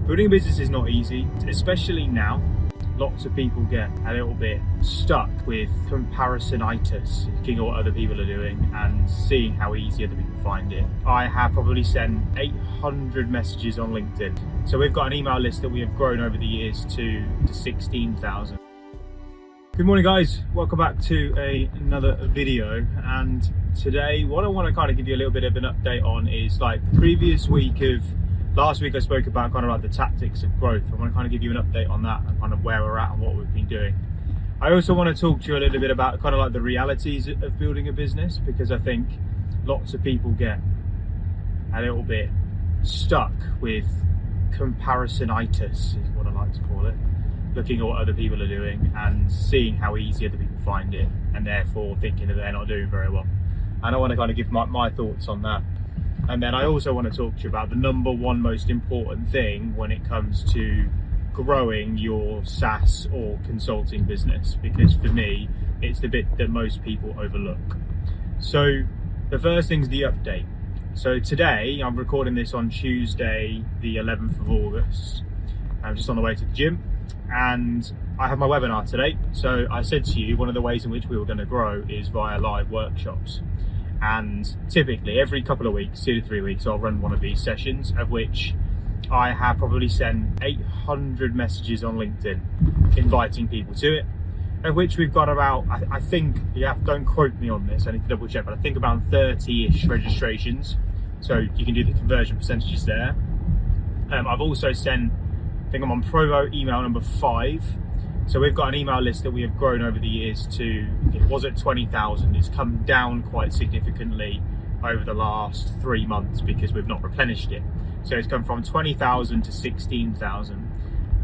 Building a business is not easy, especially now. Lots of people get a little bit stuck with comparisonitis, looking at what other people are doing and seeing how easy other people find it. I have probably sent 800 messages on LinkedIn. So we've got an email list that we have grown over the years to 16,000. Good morning guys, welcome back to another video. And today what I want to kind of give you a little bit of an update on is like last week I spoke about kind of like the tactics of growth. I want to kind of give you an update on that and kind of where we're at and what we've been doing. I also want to talk to you a little bit about kind of like the realities of building a business, because I think lots of people get a little bit stuck with comparisonitis, is what I like to call it. Looking at what other people are doing and seeing how easy other people find it, and therefore thinking that they're not doing very well. And I want to kind of give my thoughts on that. And then I also want to talk to you about the number one most important thing when it comes to growing your SaaS or consulting business, because for me, it's the bit that most people overlook. So the first thing is the update. So today, I'm recording this on Tuesday, the 11th of August. I'm just on the way to the gym and I have my webinar today. So I said to you, one of the ways in which we were going to grow is via live workshops. And typically every couple of weeks, 2 to 3 weeks, I'll run one of these sessions, of which I have probably sent 800 messages on LinkedIn inviting people to it, of which we've got about, I think, don't quote me on this, I need to double check, but I think around 30-ish registrations. So you can do the conversion percentages there. I've also sent, I think I'm on promo email number 5. So we've got an email list that we have grown over the years to, it was at 20,000. It's come down quite significantly over the last 3 months because we've not replenished it. So it's come from 20,000 to 16,000.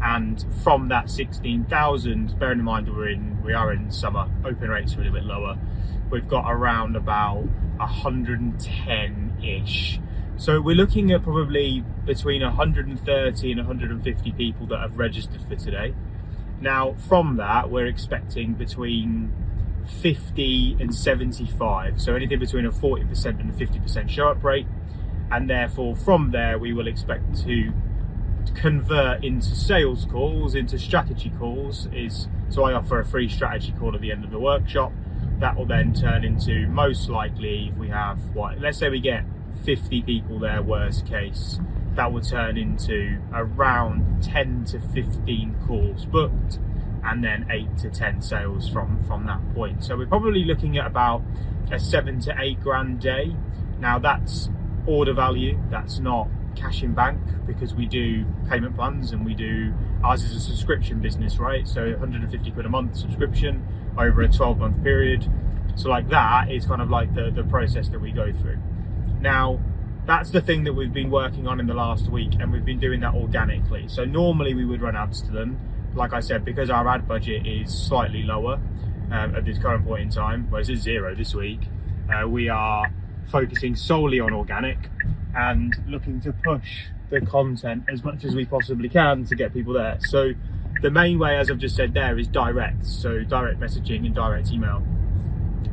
And from that 16,000, bearing in mind we are in summer, open rates are a little bit lower. We've got around about 110-ish. So we're looking at probably between 130 and 150 people that have registered for today. Now, from that, we're expecting between 50 and 75. So anything between a 40% and a 50% show up rate. And therefore, from there, we will expect to convert into sales calls, into strategy calls. So I offer a free strategy call at the end of the workshop. That will then turn into, most likely, if we have, let's say we get 50 people there, worst case, that will turn into around 10 to 15 calls booked, and then 8 to 10 sales from that point. So we're probably looking at about a 7 to 8 grand day. Now that's order value, that's not cash in bank, because we do payment plans and ours is a subscription business, right? So 150 quid a month subscription over a 12-month period. So like that is kind of like the process that we go through. Now, that's the thing that we've been working on in the last week, and we've been doing that organically. So normally we would run ads to them. Like I said, because our ad budget is slightly lower at this current point in time, whereas it's 0 this week, we are focusing solely on organic and looking to push the content as much as we possibly can to get people there. So the main way, as I've just said there, is direct. So direct messaging and direct email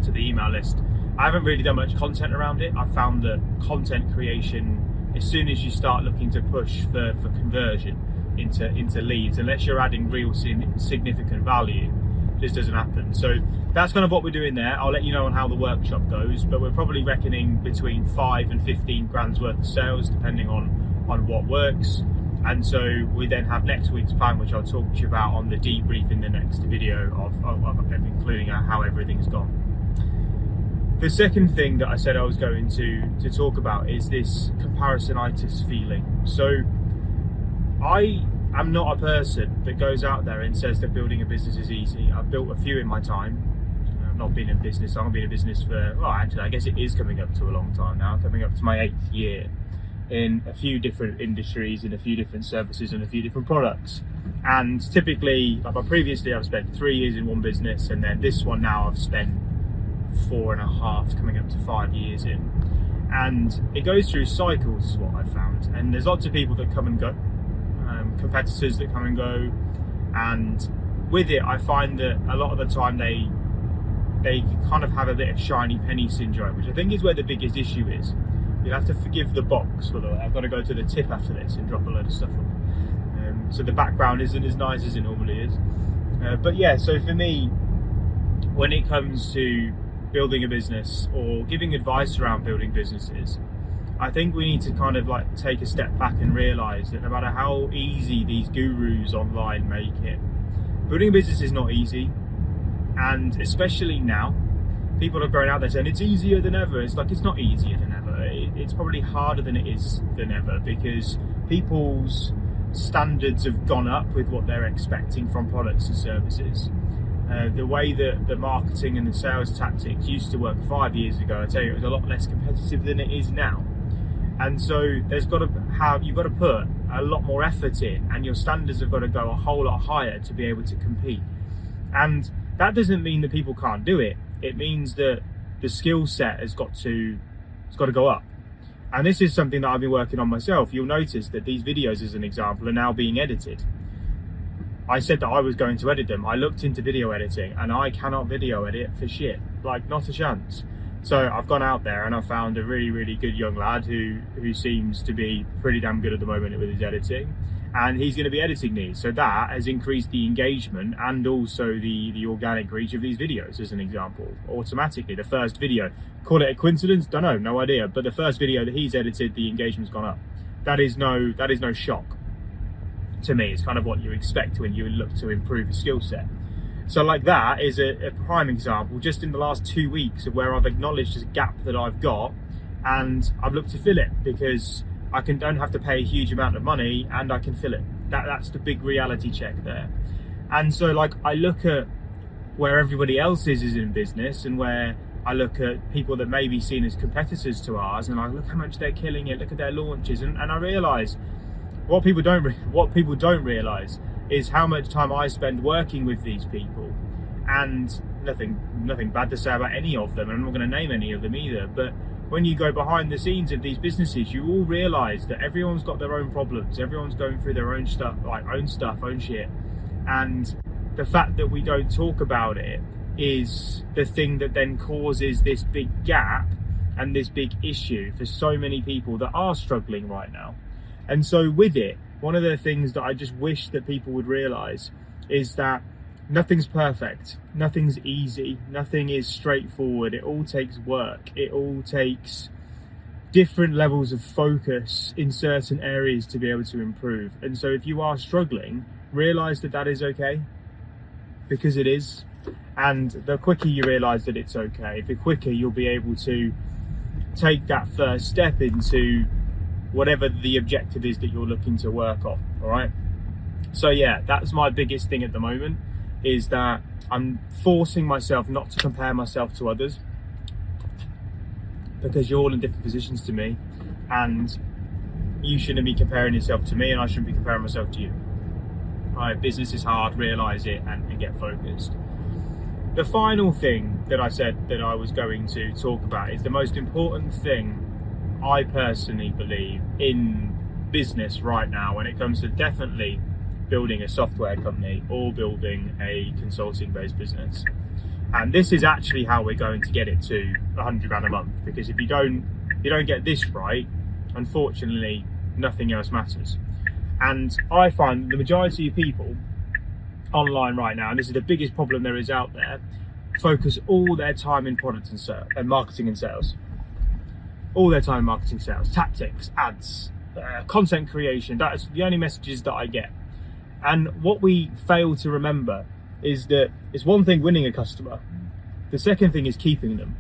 to the email list. I haven't really done much content around it. I found that content creation, as soon as you start looking to push for conversion into leads, unless you're adding real significant value, just doesn't happen. So that's kind of what we're doing there. I'll let you know on how the workshop goes, but we're probably reckoning between 5 and 15 grand's worth of sales, depending on what works. And so we then have next week's plan, which I'll talk to you about on the debrief in the next video of including how everything's gone. The second thing that I said I was going to talk about is this comparisonitis feeling. So I am not a person that goes out there and says that building a business is easy. I've built a few in my time. I've not been in business. I've been in business for, well, actually, I guess it is coming up to a long time now, coming up to my 8th year in a few different industries, in a few different services and a few different products. And typically, previously I've spent 3 years in one business, and then this one now I've spent 4.5, coming up to 5 years in. And it goes through cycles, is what I've found. And there's lots of people that come and go, competitors that come and go. And with it, I find that a lot of the time they kind of have a bit of shiny penny syndrome, which I think is where the biggest issue is. You'll have to forgive the box, by the way. I've got to go to the tip after this and drop a load of stuff on. so the background isn't as nice as it normally is. But yeah, so for me, when it comes to building a business or giving advice around building businesses, I think we need to kind of like take a step back and realise that no matter how easy these gurus online make it, building a business is not easy. And especially now, people are going out there saying it's easier than ever. It's like, it's not easier than ever. It's probably harder than it is than ever, because people's standards have gone up with what they're expecting from products and services. The way that the marketing and the sales tactics used to work 5 years ago, I tell you, it was a lot less competitive than it is now. And so you've got to put a lot more effort in, and your standards have got to go a whole lot higher to be able to compete. And that doesn't mean that people can't do it. It means that the skill set has got to go up. And this is something that I've been working on myself. You'll notice that these videos, as an example, are now being edited. I said that I was going to edit them. I looked into video editing, and I cannot video edit for shit. Like, not a chance. So I've gone out there and I found a really, really good young lad who seems to be pretty damn good at the moment with his editing. And he's going to be editing these. So that has increased the engagement and also the organic reach of these videos, as an example. Automatically, the first video, call it a coincidence? Don't know, no idea. But the first video that he's edited, the engagement's gone up. That is no shock to me. It's kind of what you expect when you look to improve your skill set. So like that is a prime example just in the last 2 weeks of where I've acknowledged a gap that I've got, and I've looked to fill it because I don't have to pay a huge amount of money and I can fill it. That's the big reality check there. And so like I look at where everybody else is in business, and where I look at people that may be seen as competitors to ours, and I look how much they're killing it, look at their launches, and I realise what people don't realise is how much time I spend working with these people. And nothing bad to say about any of them, and I'm not going to name any of them either, but when you go behind the scenes of these businesses, you all realise that everyone's got their own problems, everyone's going through their own stuff, own shit, and the fact that we don't talk about it is the thing that then causes this big gap and this big issue for so many people that are struggling right now. And so with it, one of the things that I just wish that people would realise is that nothing's perfect, nothing's easy, nothing is straightforward. It all takes work. It all takes different levels of focus in certain areas to be able to improve. And so if you are struggling, realise that is okay, because it is. And the quicker you realise that it's okay, the quicker you'll be able to take that first step into whatever the objective is that you're looking to work on. All right. So yeah, that's my biggest thing at the moment, is that I'm forcing myself not to compare myself to others, because you're all in different positions to me, and you shouldn't be comparing yourself to me, and I shouldn't be comparing myself to you. All right, business is hard, realise it, and get focused. The final thing that I said that I was going to talk about is the most important thing I personally believe in business right now, when it comes to definitely building a software company or building a consulting based business. And this is actually how we're going to get it to £100 a month, because if you don't get this right, unfortunately nothing else matters. And I find the majority of people online right now, and this is the biggest problem there is out there, focus all their time in product and marketing and sales. All their time in marketing, sales, tactics, ads, content creation. That's the only messages that I get. And what we fail to remember is that it's one thing winning a customer. The second thing is keeping them.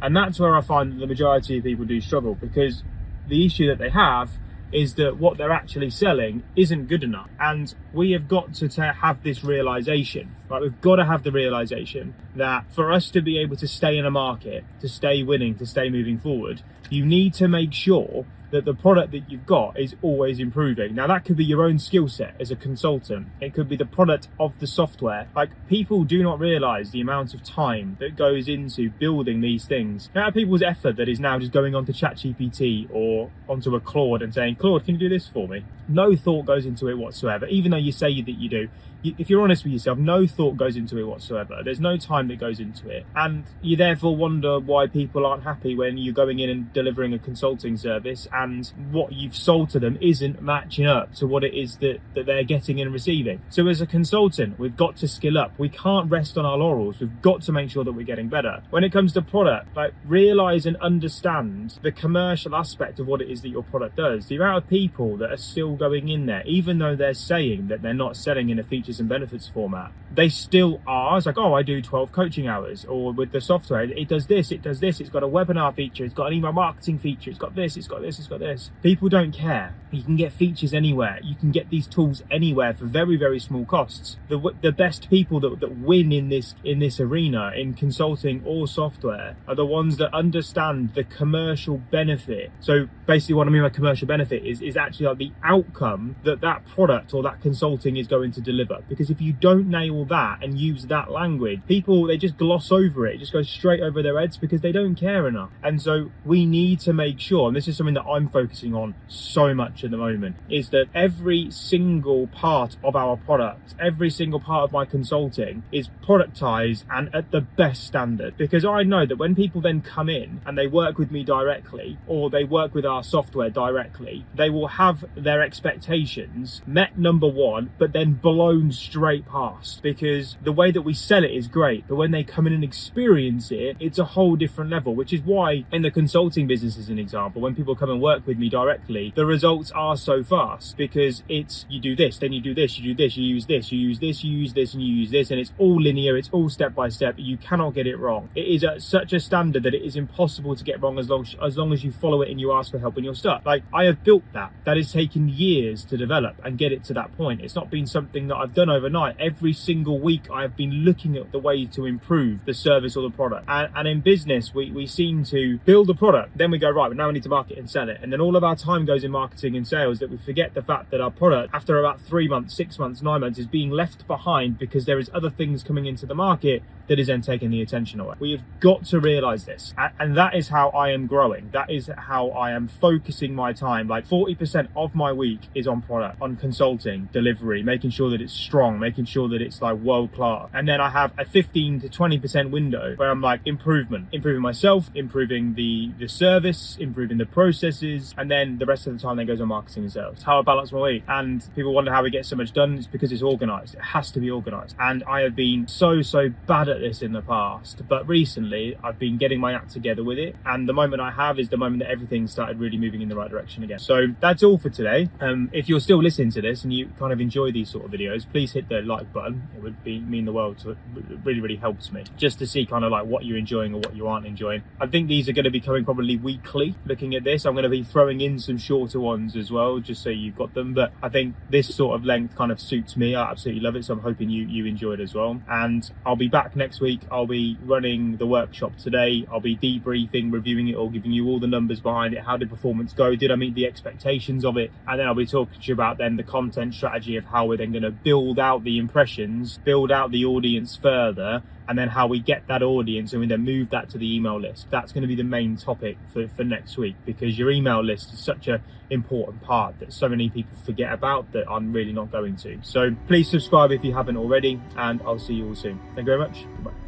And that's where I find that the majority of people do struggle, because the issue that they have is that what they're actually selling isn't good enough. And we have got to have this realization, right? We've got to have the realization that for us to be able to stay in a market, to stay winning, to stay moving forward, you need to make sure that the product that you've got is always improving. Now that could be your own skill set as a consultant. It could be the product of the software. Like, people do not realize the amount of time that goes into building these things. Now people's effort that is now just going onto ChatGPT or onto a Claude and saying, Claude, can you do this for me? No thought goes into it whatsoever, even though you say that you do. If you're honest with yourself, no thought goes into it whatsoever. There's no time that goes into it. And you therefore wonder why people aren't happy when you're going in and delivering a consulting service and and what you've sold to them isn't matching up to what it is that they're getting and receiving. So as a consultant, we've got to skill up. We can't rest on our laurels. We've got to make sure that we're getting better. When it comes to product, like, realize and understand the commercial aspect of what it is that your product does. The amount of people that are still going in there, even though they're saying that they're not selling in a features and benefits format, they still are. It's like, oh, I do 12 coaching hours, or with the software, it does this, it's got a webinar feature, it's got an email marketing feature, it's got this, it's got this, it's got this. People don't care. You can get features anywhere. You can get these tools anywhere for very, very small costs. The best people that win in this arena, in consulting or software, are the ones that understand the commercial benefit. So basically what I mean by commercial benefit is actually like the outcome that product or that consulting is going to deliver. Because if you don't nail that and use that language, people, they just gloss over it. It just goes straight over their heads because they don't care enough. And so we need to make sure, and this is something that I'm focusing on so much at the moment, is that every single part of our product, every single part of my consulting is productized and at the best standard. Because I know that when people then come in and they work with me directly, or they work with our software directly, they will have their expectations met, number one, but then blown straight past, because the way that we sell it is great, but when they come in and experience it, it's a whole different level. Which is why in the consulting business, as an example, when people come and work with me directly, the results are so fast, because it's, you do this, then you do this, you do this, you use this, you use this, you use this, and you use this, and it's all linear, it's all step by step. You cannot get it wrong. It is at such a standard that it is impossible to get wrong as long as you follow it and you ask for help and you're stuck. Like, I have built that. That has taken years to develop and get it to that point. It's not been something that I've done overnight. Every single week I have been looking at the way to improve the service or the product. And in business, we seem to build a product, then we go, right, but now we need to market and sell it. And then all of our time goes in marketing and sales, that we forget the fact that our product, after about 3 months, 6 months, 9 months, is being left behind because there is other things coming into the market that is then taking the attention away. We have got to realize this. And that is how I am growing. That is how I am focusing my time. Like 40% of my week is on product, on consulting, delivery, making sure that it's strong, making sure that it's like world class. And then I have a 15 to 20% window where I'm like improving myself, improving the service, improving the processes. And then the rest of the time then goes on marketing and sales. It's how I balance my week. And people wonder how we get so much done. It's because it's organized. It has to be organized. And I have been so bad at this in the past, but recently I've been getting my act together with it, and the moment I have is the moment that everything started really moving in the right direction again. So that's all for today. If you're still listening to this and you kind of enjoy these sort of videos, please hit the like button. It would mean the world to it. Really helps me just to see kind of like what you're enjoying or what you aren't enjoying. I think these are going to be coming probably weekly. Looking at this, I'm going to be throwing in some shorter ones as well, just so you've got them, but I think this sort of length kind of suits me. I absolutely love it, so I'm hoping you enjoy it as well. And I'll be back next week. I'll be running the workshop today. I'll be debriefing, reviewing it all, giving you all the numbers behind it. How did performance go? Did I meet the expectations of it? And then I'll be talking to you about then the content strategy of how we're then going to build out the impressions, build out the audience further, and then how we get that audience and we then move that to the email list. That's going to be the main topic for next week, because your email list is such an important part that so many people forget about that I'm really not going to. So please subscribe if you haven't already, and I'll see you all soon. Thank you very much. Bye.